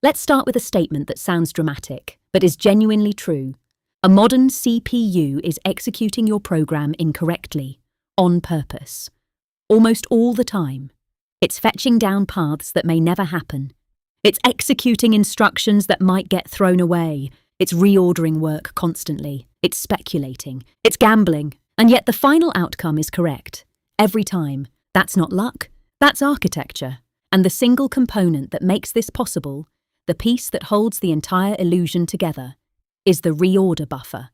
Let's start with a statement that sounds dramatic, but is genuinely true. A modern CPU is executing your program incorrectly, on purpose. Almost all the time. It's fetching down paths that may never happen. It's executing instructions that might get thrown away. It's reordering work constantly. It's speculating. It's gambling. And yet the final outcome is correct. Every time. That's not luck. That's architecture. And the single component that makes this possible, the piece that holds the entire illusion together, is the reorder buffer.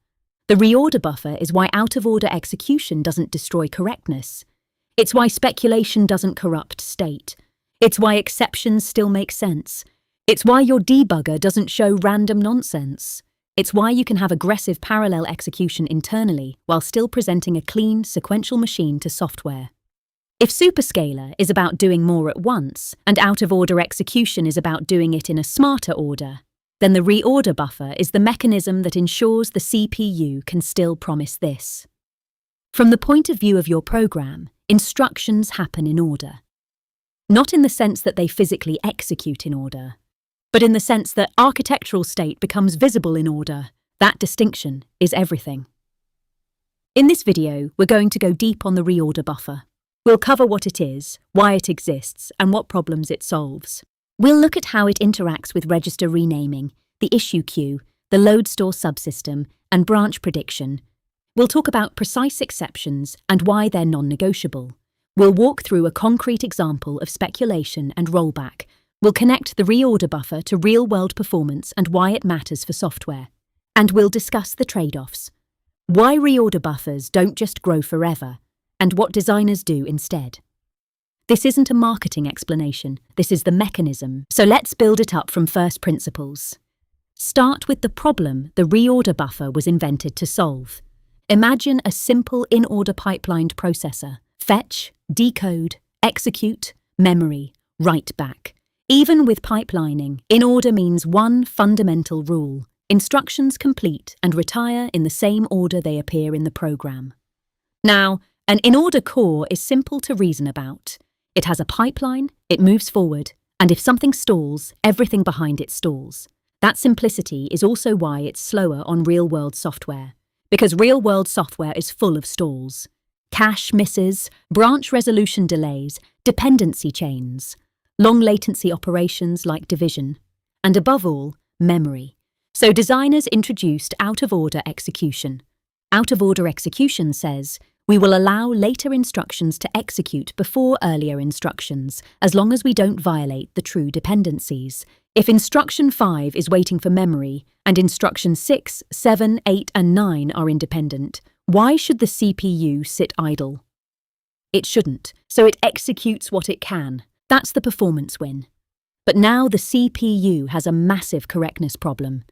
The reorder buffer is why out-of-order execution doesn't destroy correctness. It's why speculation doesn't corrupt state. It's why exceptions still make sense. It's why your debugger doesn't show random nonsense. It's why you can have aggressive parallel execution internally while still presenting a clean, sequential machine to software. If superscalar is about doing more at once, and out-of-order execution is about doing it in a smarter order, then the reorder buffer is the mechanism that ensures the CPU can still promise this. From the point of view of your program, instructions happen in order. Not in the sense that they physically execute in order, but in the sense that architectural state becomes visible in order. That distinction is everything. In this video, we're going to go deep on the reorder buffer. We'll cover what it is, why it exists, and what problems it solves. We'll look at how it interacts with register renaming, the issue queue, the load store subsystem, and branch prediction. We'll talk about precise exceptions and why they're non-negotiable. We'll walk through a concrete example of speculation and rollback. We'll connect the reorder buffer to real-world performance and why it matters for software. And we'll discuss the trade-offs. Why reorder buffers don't just grow forever, and what designers do instead. This isn't a marketing explanation, this is the mechanism, so let's build it up from first principles. Start with the problem the reorder buffer was invented to solve. Imagine a simple in-order pipelined processor. Fetch, decode, execute, memory, write back. Even with pipelining, in-order means one fundamental rule. Instructions complete and retire in the same order they appear in the program. Now, an in-order core is simple to reason about. It has a pipeline, it moves forward, and if something stalls, everything behind it stalls. That simplicity is also why it's slower on real-world software. Because real-world software is full of stalls. Cache misses, branch resolution delays, dependency chains, long latency operations like division, and above all, memory. So designers introduced out-of-order execution. Out-of-order execution says, we will allow later instructions to execute before earlier instructions, as long as we don't violate the true dependencies. If instruction 5 is waiting for memory, and instruction 6, 7, 8, and 9 are independent, why should the CPU sit idle? It shouldn't, so it executes what it can. That's the performance win. But now the CPU has a massive correctness problem.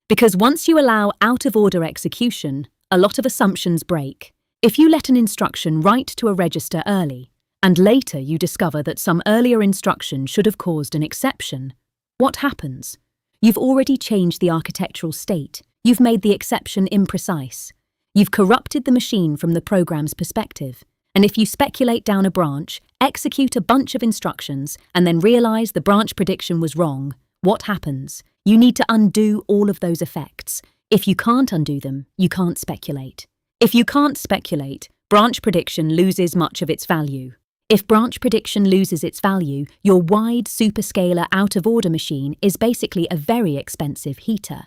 Because once you allow out-of-order execution, a lot of assumptions break. If you let an instruction write to a register early, and later you discover that some earlier instruction should have caused an exception, what happens? You've already changed the architectural state. You've made the exception imprecise. You've corrupted the machine from the program's perspective. And if you speculate down a branch, execute a bunch of instructions, and then realize the branch prediction was wrong, what happens? You need to undo all of those effects. If you can't undo them, you can't speculate. If you can't speculate, branch prediction loses much of its value. If branch prediction loses its value, your wide superscalar out-of-order machine is basically a very expensive heater.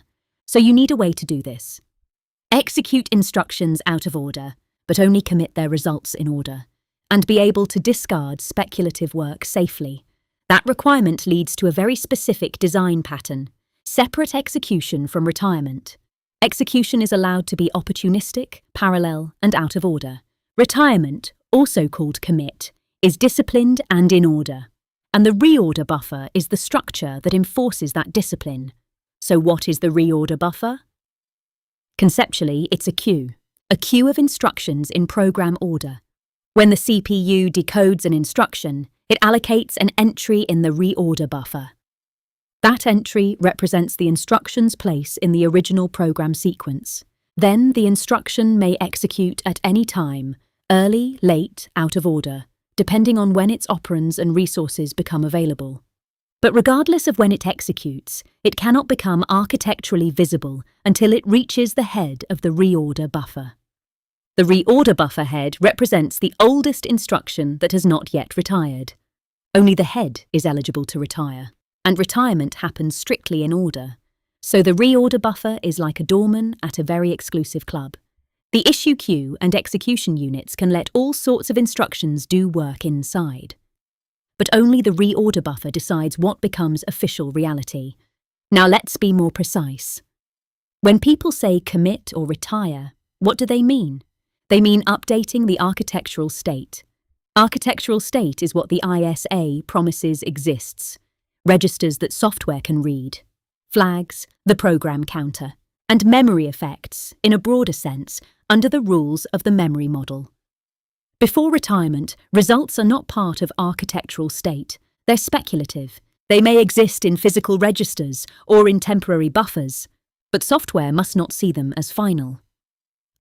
So you need a way to do this. Execute instructions out of order, but only commit their results in order, and be able to discard speculative work safely. That requirement leads to a very specific design pattern: separate execution from retirement. Execution is allowed to be opportunistic, parallel, and out of order. Retirement, also called commit, is disciplined and in order. And the reorder buffer is the structure that enforces that discipline. So what is the reorder buffer? Conceptually, it's a queue of instructions in program order. When the CPU decodes an instruction, it allocates an entry in the reorder buffer. That entry represents the instruction's place in the original program sequence. Then the instruction may execute at any time, early, late, out of order, depending on when its operands and resources become available. But regardless of when it executes, it cannot become architecturally visible until it reaches the head of the reorder buffer. The reorder buffer head represents the oldest instruction that has not yet retired. Only the head is eligible to retire, and retirement happens strictly in order. So the reorder buffer is like a doorman at a very exclusive club. The issue queue and execution units can let all sorts of instructions do work inside. But only the reorder buffer decides what becomes official reality. Now let's be more precise. When people say commit or retire, what do they mean? They mean updating the architectural state. Architectural state is what the ISA promises exists, registers that software can read, flags, the program counter, and memory effects, in a broader sense, under the rules of the memory model. Before retirement, results are not part of architectural state. They're speculative. They may exist in physical registers or in temporary buffers, but software must not see them as final.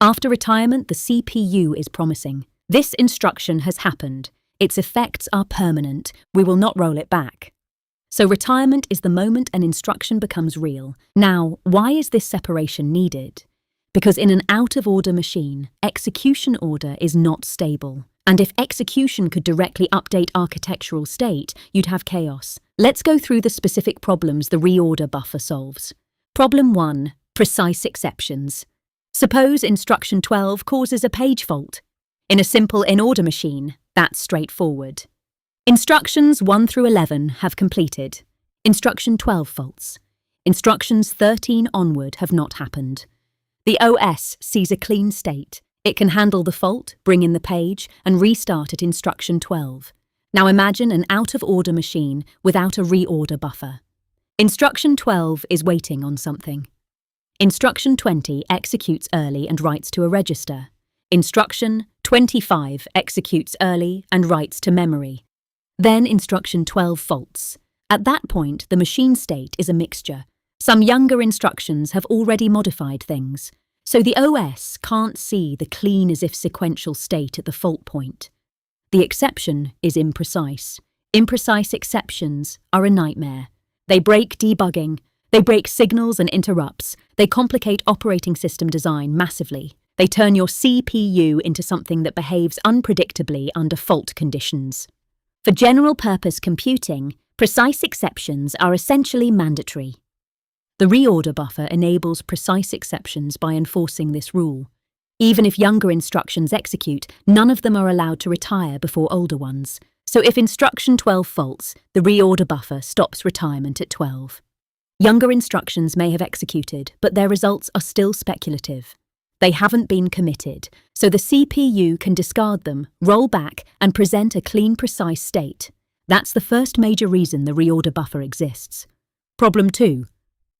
After retirement, the CPU is promising. This instruction has happened. Its effects are permanent. We will not roll it back. So retirement is the moment an instruction becomes real. Now, why is this separation needed? Because in an out-of-order machine, execution order is not stable. And if execution could directly update architectural state, you'd have chaos. Let's go through the specific problems the reorder buffer solves. Problem 1. Precise exceptions. Suppose instruction 12 causes a page fault. In a simple in-order machine, that's straightforward. Instructions 1 through 11 have completed. Instruction 12 faults. Instructions 13 onward have not happened. The OS sees a clean state. It can handle the fault, bring in the page, and restart at instruction 12. Now imagine an out-of-order machine without a reorder buffer. Instruction 12 is waiting on something. Instruction 20 executes early and writes to a register. Instruction 25 executes early and writes to memory. Then instruction 12 faults. At that point, the machine state is a mixture. Some younger instructions have already modified things, so the OS can't see the clean as if sequential state at the fault point. The exception is imprecise. Imprecise exceptions are a nightmare. They break debugging, they break signals and interrupts, they complicate operating system design massively. They turn your CPU into something that behaves unpredictably under fault conditions. For general-purpose computing, precise exceptions are essentially mandatory. The reorder buffer enables precise exceptions by enforcing this rule. Even if younger instructions execute, none of them are allowed to retire before older ones. So if instruction 12 faults, the reorder buffer stops retirement at 12. Younger instructions may have executed, but their results are still speculative. They haven't been committed, so the CPU can discard them, roll back, and present a clean, precise state. That's the first major reason the reorder buffer exists. Problem 2.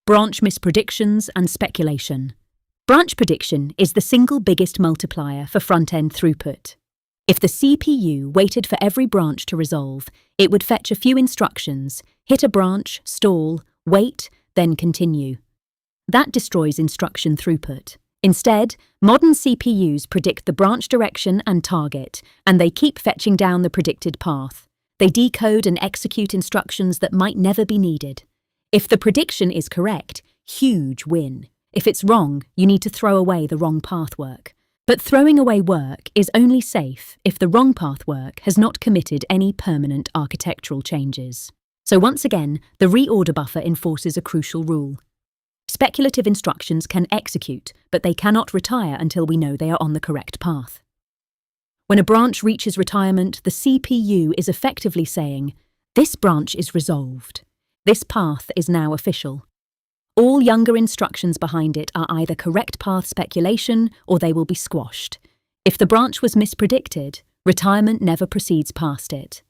Branch mispredictions and speculation. Branch prediction is the single biggest multiplier for front-end throughput. If the CPU waited for every branch to resolve, it would fetch a few instructions, hit a branch, stall, wait, then continue. That destroys instruction throughput. Instead, modern CPUs predict the branch direction and target, and they keep fetching down the predicted path. They decode and execute instructions that might never be needed. If the prediction is correct, huge win. If it's wrong, you need to throw away the wrong path work. But throwing away work is only safe if the wrong path work has not committed any permanent architectural changes. So once again, the reorder buffer enforces a crucial rule. Speculative instructions can execute, but they cannot retire until we know they are on the correct path. When a branch reaches retirement, the CPU is effectively saying, "This branch is resolved. This path is now official." All younger instructions behind it are either correct path speculation or they will be squashed. If the branch was mispredicted, retirement never proceeds past it.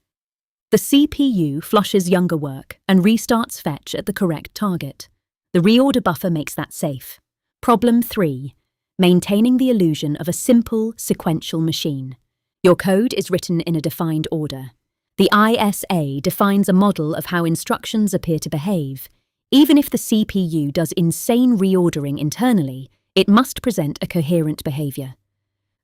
The CPU flushes younger work and restarts fetch at the correct target. The reorder buffer makes that safe. Problem 3. Maintaining the illusion of a simple, sequential machine. Your code is written in a defined order. The ISA defines a model of how instructions appear to behave. Even if the CPU does insane reordering internally, it must present a coherent behavior.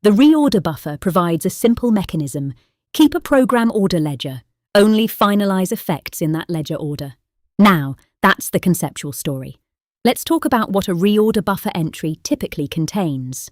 The reorder buffer provides a simple mechanism: keep a program order ledger, Only finalize effects in that ledger order. Now, that's the conceptual story. Let's talk about what a reorder buffer entry typically contains.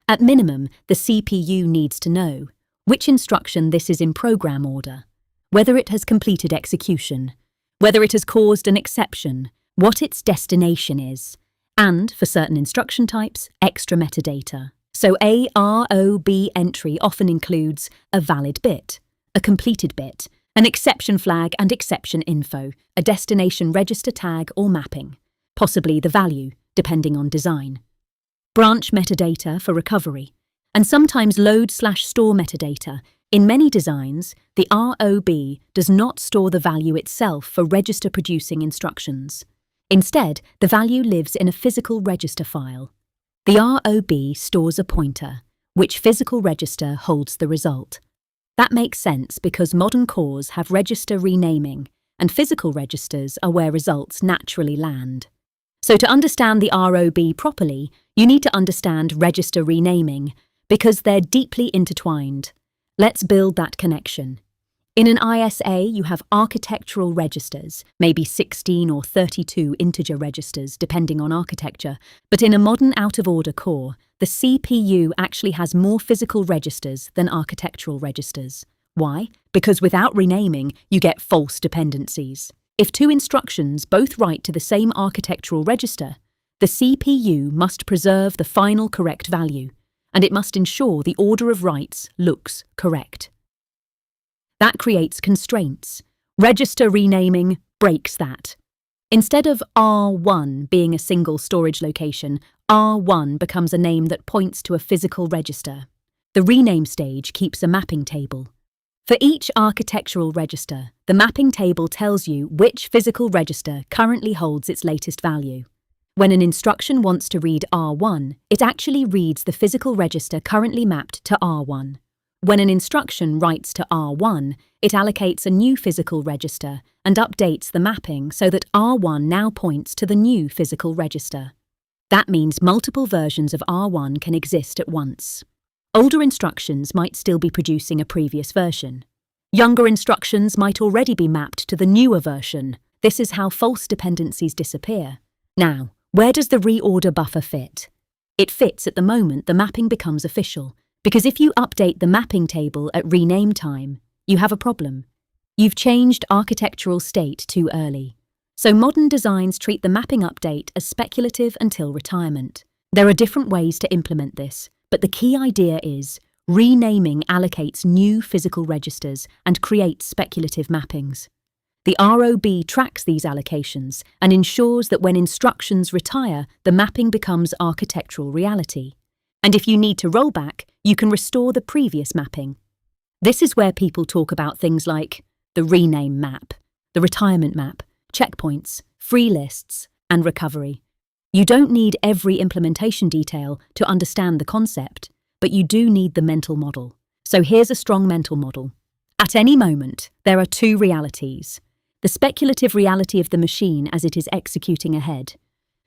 At minimum, the CPU needs to know which instruction this is in program order, whether it has completed execution, whether it has caused an exception, what its destination is, and, for certain instruction types, extra metadata. So a ROB entry often includes a valid bit, a completed bit, an exception flag and exception info, a destination register tag or mapping, possibly the value, depending on design. Branch metadata for recovery, and sometimes load/store metadata. In many designs, the ROB does not store the value itself for register-producing instructions. Instead, the value lives in a physical register file. The ROB stores a pointer, which physical register holds the result. That makes sense because modern cores have register renaming, and physical registers are where results naturally land. So to understand the ROB properly, you need to understand register renaming, because they're deeply intertwined. Let's build that connection. In an ISA, you have architectural registers, maybe 16 or 32 integer registers, depending on architecture. But in a modern out-of-order core, the CPU actually has more physical registers than architectural registers. Why? Because without renaming, you get false dependencies. If two instructions both write to the same architectural register, the CPU must preserve the final correct value, and it must ensure the order of writes looks correct. That creates constraints. Register renaming breaks that. Instead of R1 being a single storage location, R1 becomes a name that points to a physical register. The rename stage keeps a mapping table. For each architectural register, the mapping table tells you which physical register currently holds its latest value. When an instruction wants to read R1, it actually reads the physical register currently mapped to R1. When an instruction writes to R1, it allocates a new physical register and updates the mapping so that R1 now points to the new physical register. That means multiple versions of R1 can exist at once. Older instructions might still be producing a previous version. Younger instructions might already be mapped to the newer version. This is how false dependencies disappear. Now, where does the reorder buffer fit? It fits at the moment the mapping becomes official. Because if you update the mapping table at rename time, you have a problem. You've changed architectural state too early. So modern designs treat the mapping update as speculative until retirement. There are different ways to implement this, but the key idea is renaming allocates new physical registers and creates speculative mappings. The ROB tracks these allocations and ensures that when instructions retire, the mapping becomes architectural reality. And if you need to roll back, you can restore the previous mapping. This is where people talk about things like the rename map, the retirement map, checkpoints, free lists, and recovery. You don't need every implementation detail to understand the concept, but you do need the mental model. So here's a strong mental model. At any moment, there are two realities: the speculative reality of the machine as it is executing ahead,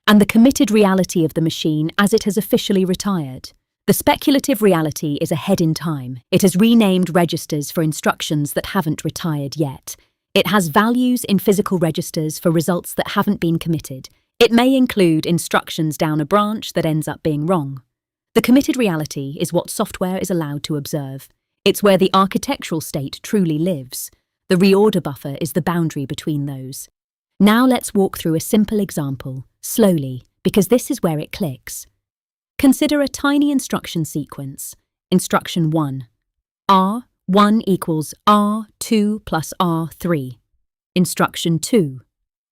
and the committed reality of the machine as it has officially retired. The speculative reality is ahead in time. It has renamed registers for instructions that haven't retired yet. It has values in physical registers for results that haven't been committed. It may include instructions down a branch that ends up being wrong. The committed reality is what software is allowed to observe. It's where the architectural state truly lives. The reorder buffer is the boundary between those. Now let's walk through a simple example, slowly, because this is where it clicks. Consider a tiny instruction sequence. Instruction 1. R1 equals R2 plus R3. Instruction 2.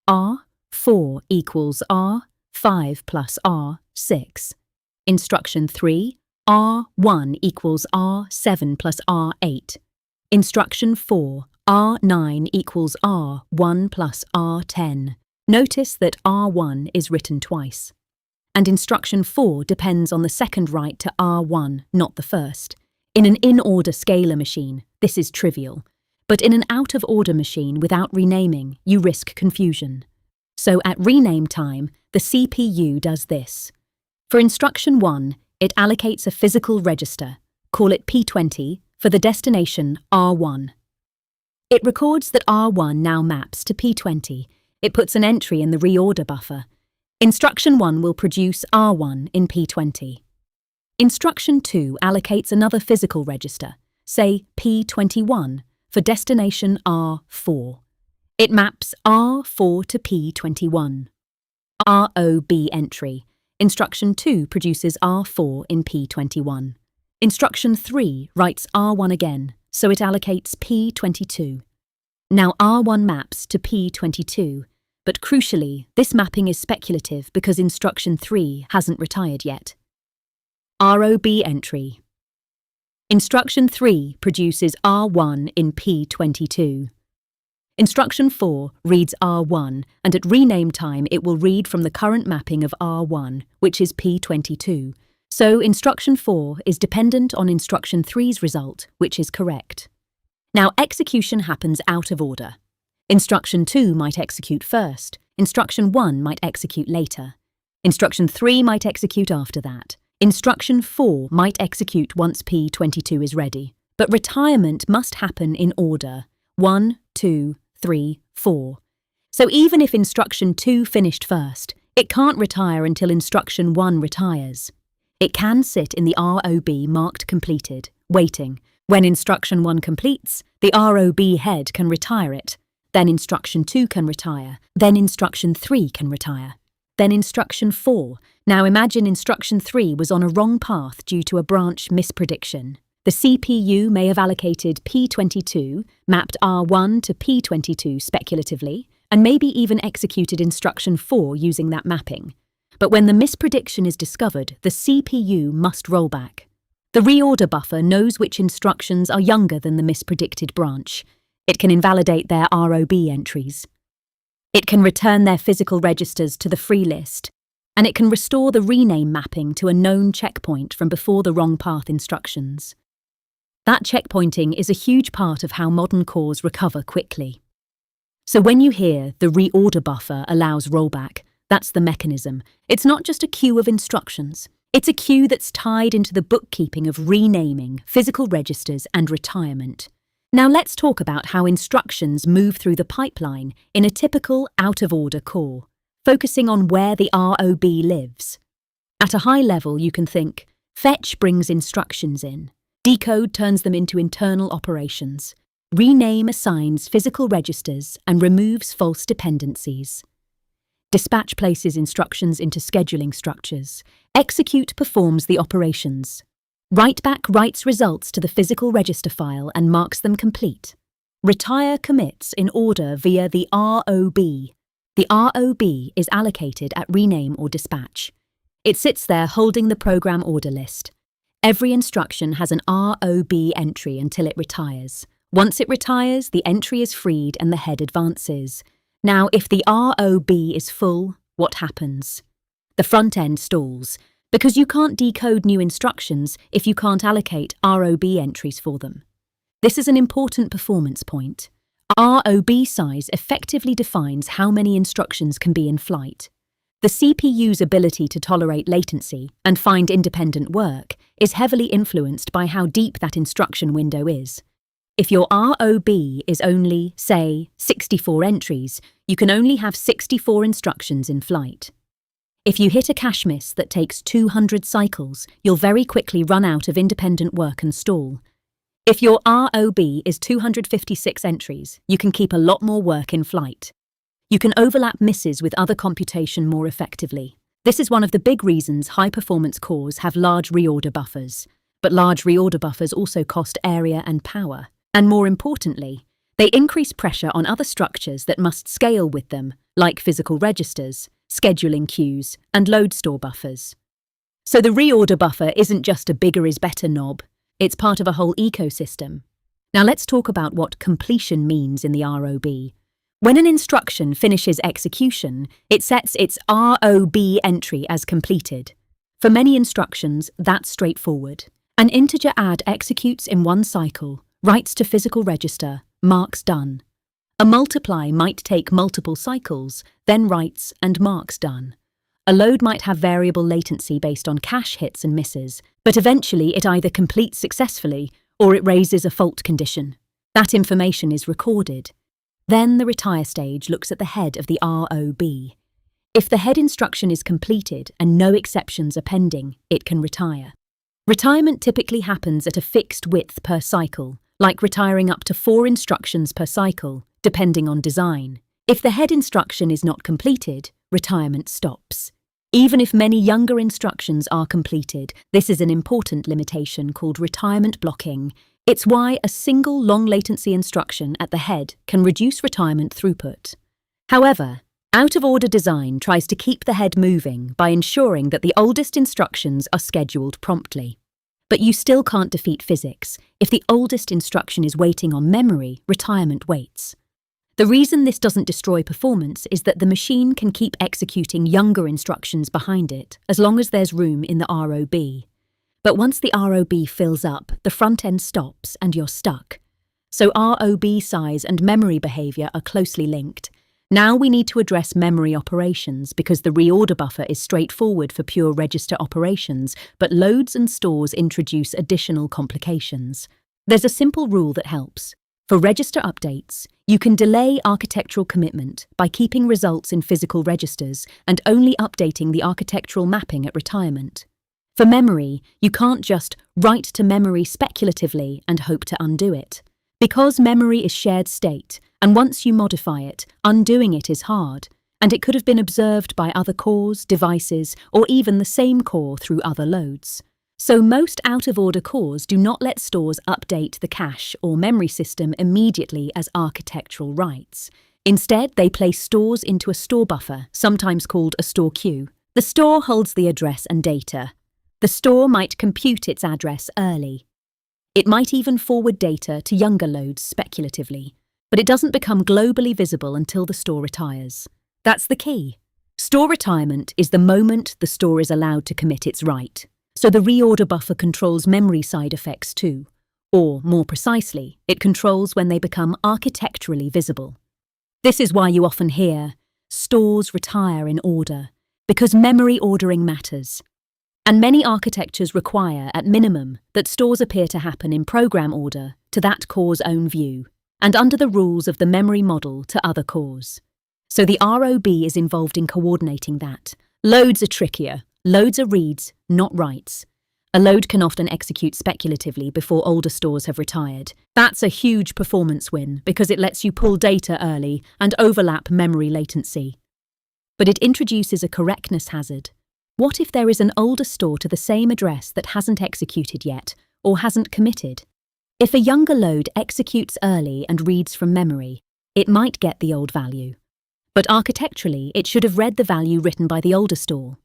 R4 equals R5 plus R6. Instruction 3. R1 equals R7 plus R8. Instruction 4. R9 equals R1 plus R10. Notice that R1 is written twice. And instruction 4 depends on the second write to R1, not the first. In an in-order scalar machine, this is trivial. But in an out-of-order machine without renaming, you risk confusion. So at rename time, the CPU does this. For instruction 1, it allocates a physical register, call it P20, for the destination R1. It records that R1 now maps to P20. It puts an entry in the reorder buffer. Instruction 1 will produce R1 in P20. Instruction 2 allocates another physical register, say P21, for destination R4. It maps R4 to P21. ROB entry. Instruction 2 produces R4 in P21. Instruction 3 writes R1 again, so it allocates P22. Now R1 maps to P22, but crucially, this mapping is speculative because Instruction 3 hasn't retired yet. ROB entry. Instruction 3 produces R1 in P22. Instruction 4 reads R1, and at rename time it will read from the current mapping of R1, which is P22. So Instruction 4 is dependent on Instruction 3's result, which is correct. Now execution happens out of order. Instruction 2 might execute first, Instruction 1 might execute later. Instruction 3 might execute after that. Instruction 4 might execute once P22 is ready, but retirement must happen in order 1, 2, 3, 4. So even if Instruction 2 finished first, it can't retire until Instruction 1 retires. It can sit in the ROB marked completed, waiting. When Instruction 1 completes, the ROB head can retire it. Then Instruction 2 can retire. Then Instruction 3 can retire. Then Instruction 4. Now imagine Instruction 3 was on a wrong path due to a branch misprediction. The CPU may have allocated P22, mapped R1 to P22 speculatively, and maybe even executed Instruction 4 using that mapping. But when the misprediction is discovered, the CPU must roll back. The reorder buffer knows which instructions are younger than the mispredicted branch. It can invalidate their ROB entries. It can return their physical registers to the free list, and it can restore the rename mapping to a known checkpoint from before the wrong path instructions. That checkpointing is a huge part of how modern cores recover quickly. So when you hear the reorder buffer allows rollback, that's the mechanism. It's not just a queue of instructions. It's a queue that's tied into the bookkeeping of renaming, physical registers, and retirement. Now let's talk about how instructions move through the pipeline in a typical out-of-order core, focusing on where the ROB lives. At a high level, you can think, fetch brings instructions in, decode turns them into internal operations, rename assigns physical registers and removes false dependencies. Dispatch places instructions into scheduling structures. Execute performs the operations. Writeback writes results to the physical register file and marks them complete. Retire commits in order via the ROB. The ROB is allocated at rename or dispatch. It sits there holding the program order list. Every instruction has an ROB entry until it retires. Once it retires, the entry is freed and the head advances. Now, if the ROB is full, what happens? The front end stalls, because you can't decode new instructions if you can't allocate ROB entries for them. This is an important performance point. ROB size effectively defines how many instructions can be in flight. The CPU's ability to tolerate latency and find independent work is heavily influenced by how deep that instruction window is. If your ROB is only, say, 64 entries, you can only have 64 instructions in flight. If you hit a cache miss that takes 200 cycles, you'll very quickly run out of independent work and stall. If your ROB is 256 entries, you can keep a lot more work in flight. You can overlap misses with other computation more effectively. This is one of the big reasons high-performance cores have large reorder buffers. But large reorder buffers also cost area and power. And more importantly, they increase pressure on other structures that must scale with them, like physical registers, scheduling queues, and load store buffers. So the reorder buffer isn't just a bigger is better knob, it's part of a whole ecosystem. Now let's talk about what completion means in the ROB. When an instruction finishes execution, it sets its ROB entry as completed. For many instructions, that's straightforward. An integer add executes in one cycle, writes to physical register, marks done. A multiply might take multiple cycles, then writes and marks done. A load might have variable latency based on cache hits and misses, but eventually it either completes successfully or it raises a fault condition. That information is recorded. Then the retire stage looks at the head of the ROB. If the head instruction is completed and no exceptions are pending, it can retire. Retirement typically happens at a fixed width per cycle, like retiring up to 4 instructions per cycle, depending on design. If the head instruction is not completed, retirement stops. Even if many younger instructions are completed, this is an important limitation called retirement blocking. It's why a single long-latency instruction at the head can reduce retirement throughput. However, out-of-order design tries to keep the head moving by ensuring that the oldest instructions are scheduled promptly. But you still can't defeat physics. If the oldest instruction is waiting on memory, retirement waits. The reason this doesn't destroy performance is that the machine can keep executing younger instructions behind it as long as there's room in the ROB. But once the ROB fills up, the front end stops and you're stuck. So ROB size and memory behavior are closely linked. Now we need to address memory operations because the reorder buffer is straightforward for pure register operations, but loads and stores introduce additional complications. There's a simple rule that helps. For register updates, you can delay architectural commitment by keeping results in physical registers and only updating the architectural mapping at retirement. For memory, you can't just write to memory speculatively and hope to undo it. Because memory is shared state, and once you modify it, undoing it is hard, and it could have been observed by other cores, devices, or even the same core through other loads. So most out-of-order cores do not let stores update the cache or memory system immediately as architectural writes. Instead, they place stores into a store buffer, sometimes called a store queue. The store holds the address and data. The store might compute its address early. It might even forward data to younger loads speculatively, but it doesn't become globally visible until the store retires. That's the key. Store retirement is the moment the store is allowed to commit its write. So the reorder buffer controls memory side effects too, or more precisely, it controls when they become architecturally visible. This is why you often hear, stores retire in order, because memory ordering matters. And many architectures require, at minimum, that stores appear to happen in program order to that core's own view, and under the rules of the memory model to other cores. So the ROB is involved in coordinating that. Loads are trickier. Loads are reads, not writes. A load can often execute speculatively before older stores have retired. That's a huge performance win because it lets you pull data early and overlap memory latency. But it introduces a correctness hazard. What if there is an older store to the same address that hasn't executed yet or hasn't committed? If a younger load executes early and reads from memory, it might get the old value. But architecturally, it should have read the value written by the older store.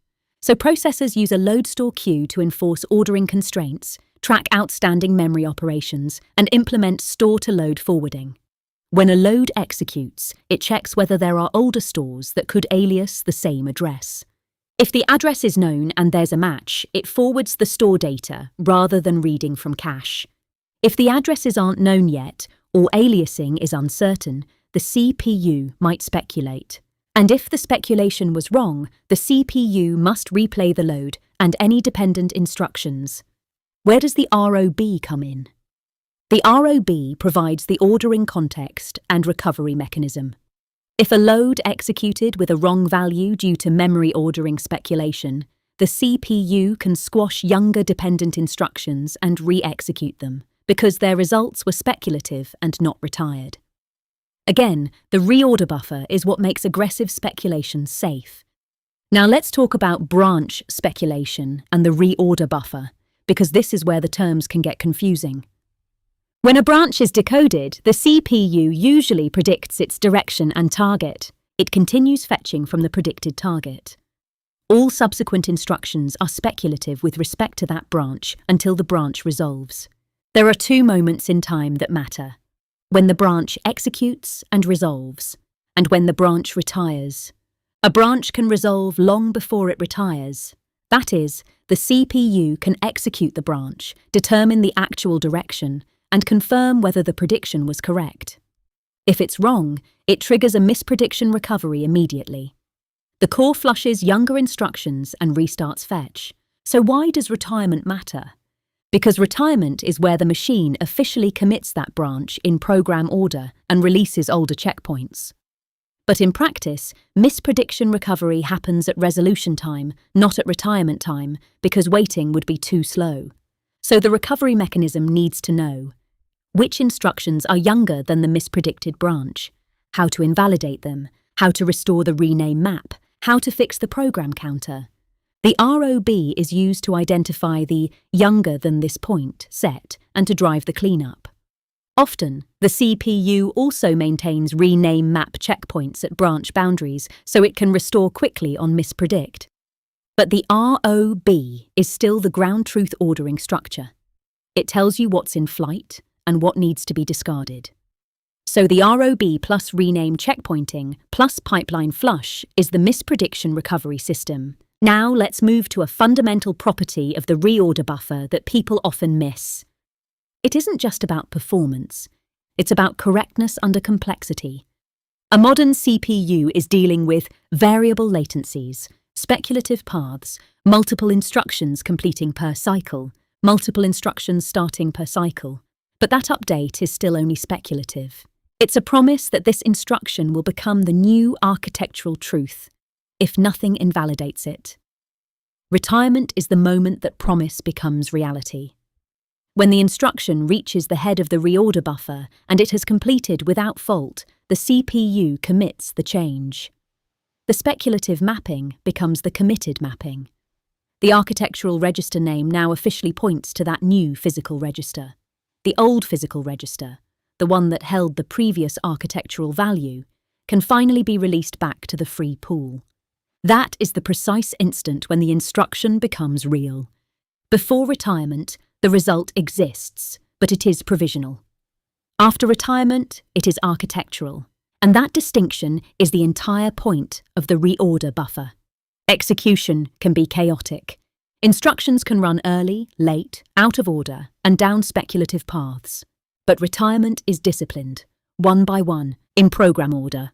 So processors use a load store queue to enforce ordering constraints, track outstanding memory operations, and implement store-to-load forwarding. When a load executes, it checks whether there are older stores that could alias the same address. If the address is known and there's a match, it forwards the store data rather than reading from cache. If the addresses aren't known yet, or aliasing is uncertain, the CPU might speculate. And if the speculation was wrong, the CPU must replay the load and any dependent instructions. Where does the ROB come in? The ROB provides the ordering context and recovery mechanism. If a load executed with a wrong value due to memory ordering speculation, the CPU can squash younger dependent instructions and re-execute them, because their results were speculative and not retired. Again, the reorder buffer is what makes aggressive speculation safe. Now let's talk about branch speculation and the reorder buffer, because this is where the terms can get confusing. When a branch is decoded, the CPU usually predicts its direction and target. It continues fetching from the predicted target. All subsequent instructions are speculative with respect to that branch until the branch resolves. There are 2 moments in time that matter: when the branch executes and resolves, and when the branch retires. A branch can resolve long before it retires. That is, the CPU can execute the branch, determine the actual direction, and confirm whether the prediction was correct. If it's wrong, it triggers a misprediction recovery immediately. The core flushes younger instructions and restarts fetch. So why does retirement matter? because retirement is where the machine officially commits that branch in program order and releases older checkpoints. But in practice, misprediction recovery happens at resolution time, not at retirement time, because waiting would be too slow. So the recovery mechanism needs to know which instructions are younger than the mispredicted branch, how to invalidate them, how to restore the rename map, how to fix the program counter. The ROB is used to identify the younger than this point set and to drive the cleanup. Often, the CPU also maintains rename map checkpoints at branch boundaries so it can restore quickly on mispredict. But the ROB is still the ground truth ordering structure. It tells you what's in flight and what needs to be discarded. So the ROB plus rename checkpointing plus pipeline flush is the misprediction recovery system. Now let's move to a fundamental property of the reorder buffer that people often miss. It isn't just about performance, it's about correctness under complexity. A modern CPU is dealing with variable latencies, speculative paths, multiple instructions completing per cycle, multiple instructions starting per cycle. But that update is still only speculative. It's a promise that this instruction will become the new architectural truth, if nothing invalidates it. Retirement is the moment that promise becomes reality. When the instruction reaches the head of the reorder buffer and it has completed without fault, the CPU commits the change. The speculative mapping becomes the committed mapping. The architectural register name now officially points to that new physical register. The old physical register, the one that held the previous architectural value, can finally be released back to the free pool. That is the precise instant when the instruction becomes real. Before retirement, the result exists, but it is provisional. After retirement, it is architectural, and that distinction is the entire point of the reorder buffer. Execution can be chaotic. Instructions can run early, late, out of order, and down speculative paths. But retirement is disciplined, one by one, in program order.